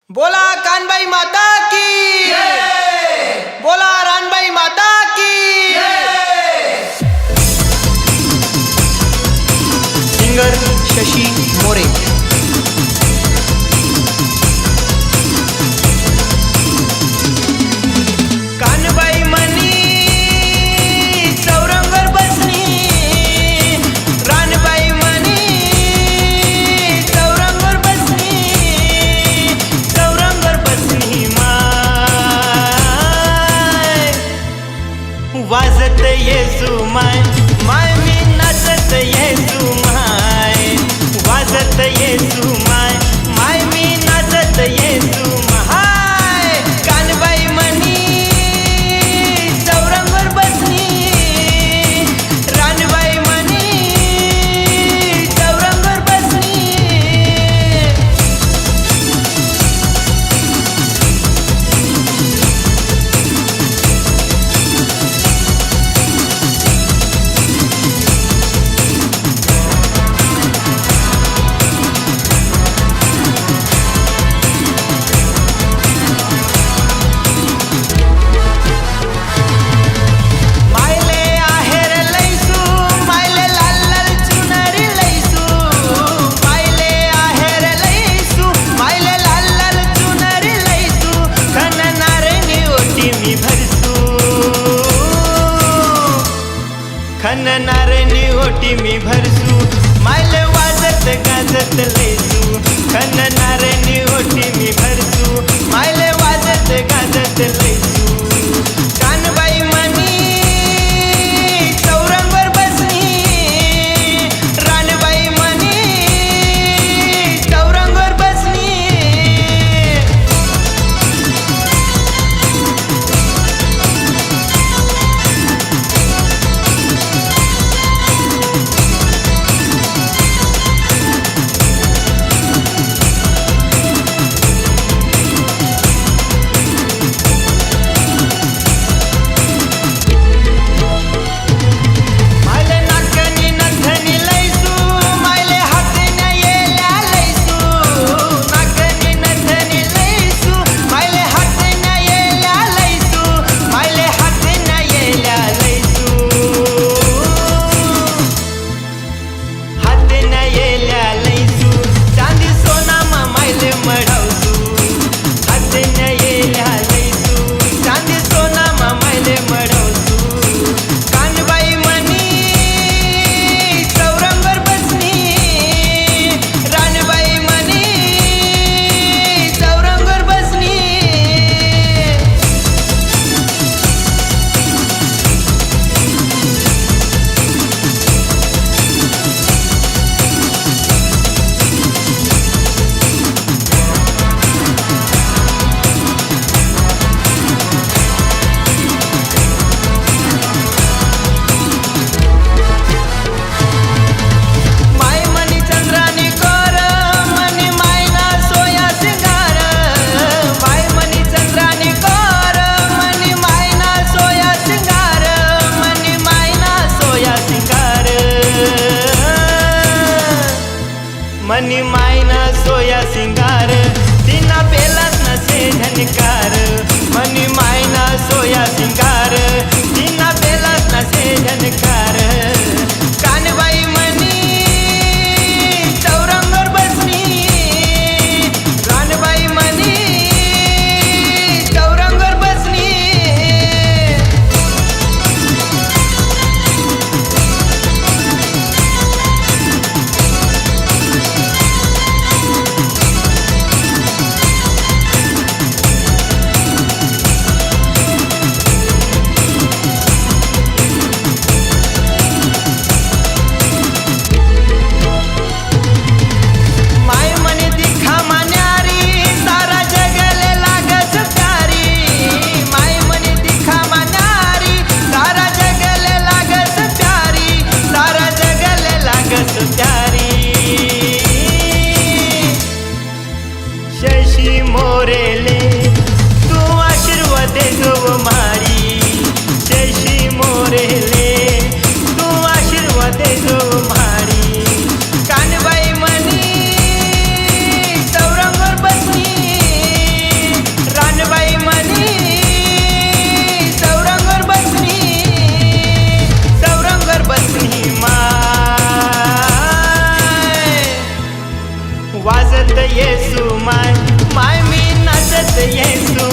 बोला कानबाई माता की, बोला रानबाई माता की। सिंगर शशी मोरे। कानबाई मनी चौरंगर बसनी, रानबाई मनी चौरंगर बसनी, चौरंगर बसनी माय वाजत येसू माय, माय मी नाचत येसू माय, वाजत येसू माय, माय मी नाचत येसू माय। कानबाई मनी चौरंगर बसनी, रानबाई मनी चौरंगर बसनी। मायले आहेर लैसू, मायले लाल लाल चुनरी लैसू, मायले आहेर लैसू, मायले लाल लाल चुनरी लैसू, खन नारंगी ओटी मी भरसू, खन नारंगी ओटी मी भरसू, मायले वाजत गाजत लैसू, खन नारंगी ओटी मी भरसू, मायले वाजत गाजत लैसू। कानबाई मनी चौरंगर बसनी, रानबाई मनी चौरंगर बसनी। मायले नाकनी नथनी लैसू, मायले हातन्या येल्या लैसू, नाकनी नथनी लैसू, मायले हातन्या येल्या लैसू, मायले हातन्या येल्या लैसू, हातन्या येल्या लैसू, चांदी सोनामा मायले मढावसू, हातन्या येल्या लैसू, चांदी सोनामा मायले मढावसू। कानबाई मनी चौरंगर बसनी, रानबाई मनी चौरंगर बसनी। माय मनी चंद्रानी कोर, मनी मायना सोया सिंगार, माय मनी चंद्रानी कोर, मनी मायना सोया सिंगार, मनी मायना सोया सिंगार, मनी मायना सोया सिंगार, तिना पेलात नसे झनकार, मनी मायना सोया सिंगार, तिना पेलात नसे झनकार। कानबाई मनी चौरंगर बसनी, रानबाई मनी चौरंगर बसनी। माय मनी दिखा मान्यारी, सारा जगले लागस प्यारी, माय मनी दिखा मान्यारी, सारा जगले लागस प्यारी, सारा जगले लागस प्यारी। शशी मोरेले तू आशीर्वाद दो मारी, शशी मोरेले तू आशीर्वाद दो मारी। कानबाई मनी चौरंगर बसनी, येसू माय माय मी नाचत येसू